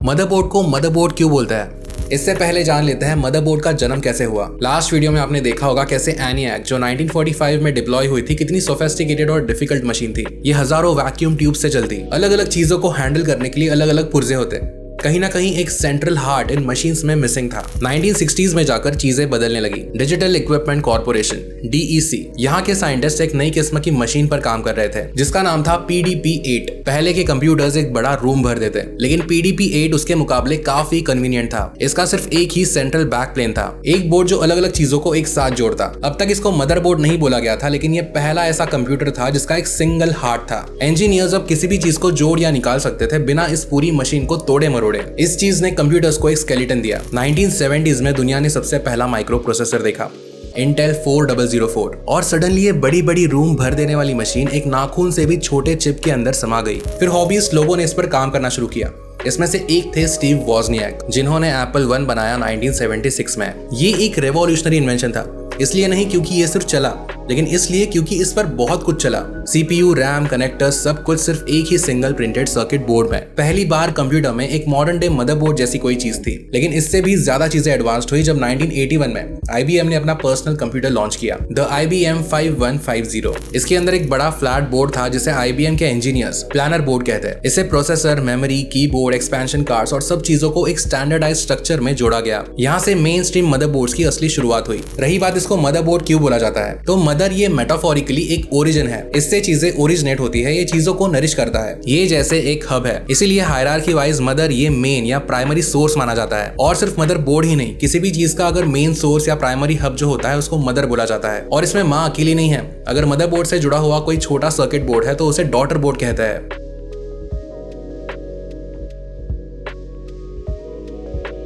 Motherboard को motherboard क्यों बोलता है? इससे पहले जान लेते हैं मदरबोर्ड का जन्म कैसे हुआ। लास्ट वीडियो में आपने देखा होगा कैसे ENIAC जो 1945 में डिप्लॉय हुई थी कितनी सोफिस्टिकेटेड और डिफिकल्ट मशीन थी। ये हजारों वैक्यूम ट्यूब से चलती, अलग अलग चीजों को हैंडल करने के लिए अलग अलग पुर्जे होते। कहीं ना कहीं एक सेंट्रल हार्ट इन मशीन्स में मिसिंग था। 1960s में जाकर चीजें बदलने लगी। डिजिटल इक्विपमेंट कॉर्पोरेशन DEC यहाँ के साइंटिस्ट एक नई किस्म की मशीन पर काम कर रहे थे जिसका नाम था PDP-8। पहले के कंप्यूटर्स एक बड़ा रूम भर देते, लेकिन PDP-8 उसके मुकाबले काफी कन्वीनियंट था। इसका सिर्फ एक ही सेंट्रल बैक प्लेन था, एक बोर्ड जो अलग अलग चीजों को एक साथ जोड़ता। अब तक इसको मदरबोर्ड नहीं बोला गया था, लेकिन ये पहला ऐसा कंप्यूटर था जिसका एक सिंगल हार्ट था। इंजीनियर्स अब किसी भी चीज को जोड़ या निकाल सकते थे बिना इस पूरी मशीन को तोड़े मरोड़े। इस चीज ने कंप्यूटर्स को एक स्केलेटन दिया। 1970s में दुनिया ने सबसे पहला माइक्रो प्रोसेसर देखा, Intel 4004, और सडनली ये बड़ी बड़ी रूम भर देने वाली मशीन एक नाखून से भी छोटे चिप के अंदर समा गई। फिर हॉबीज लोगों ने इस पर काम करना शुरू किया। इसमें से एक थे स्टीव वॉजनियाक, जिन्होंने Apple I बनाया 1976 में। ये एक रेवोल्यूशनरी इन्वेंशन था, इसलिए नहीं क्योंकि ये सिर्फ चला, लेकिन इसलिए क्योंकि इस पर बहुत कुछ चला। CPU, RAM, कनेक्टर्स, सब कुछ सिर्फ एक ही सिंगल प्रिंटेड सर्किट बोर्ड में। पहली बार कंप्यूटर में एक मॉडर्न डे मदरबोर्ड जैसी कोई चीज थी। लेकिन इससे भी ज्यादा चीजें एडवांस्ड हुई जब 1981 में IBM ने अपना पर्सनल कंप्यूटर लॉन्च किया, द IBM 5150। इसके अंदर एक बड़ा फ्लैट बोर्ड था जिसे IBM के इंजीनियर्स प्लानर बोर्ड कहते हैं। इसे processor, memory, keyboard, expansion cards और सब चीजों को एक स्टैंडर्डाइज्ड स्ट्रक्चर में जोड़ा गया। यहाँ से मेन स्ट्रीम मदरबोर्ड्स की असली शुरुआत हुई। रही बात इसको मदरबोर्ड क्यों बोला जाता है, तो मदर ये मेटाफोरिकली एक ओरिजिन है। इससे चीजें ओरिजिनेट होती है, ये चीजों को नरिश करता है। ये जैसे एक हब है, इसीलिए हायरार्की वाइज मदर ये मेन या प्राइमरी सोर्स माना जाता है। और सिर्फ मदर बोर्ड ही नहीं, किसी भी चीज का अगर मेन सोर्स या प्राइमरी हब जो होता है उसको मदर बोला जाता है। और इसमें माँ अकेली नहीं है, अगर मदर बोर्ड से जुड़ा हुआ कोई छोटा सर्किट बोर्ड है तो उसे डॉटर बोर्ड कहता है।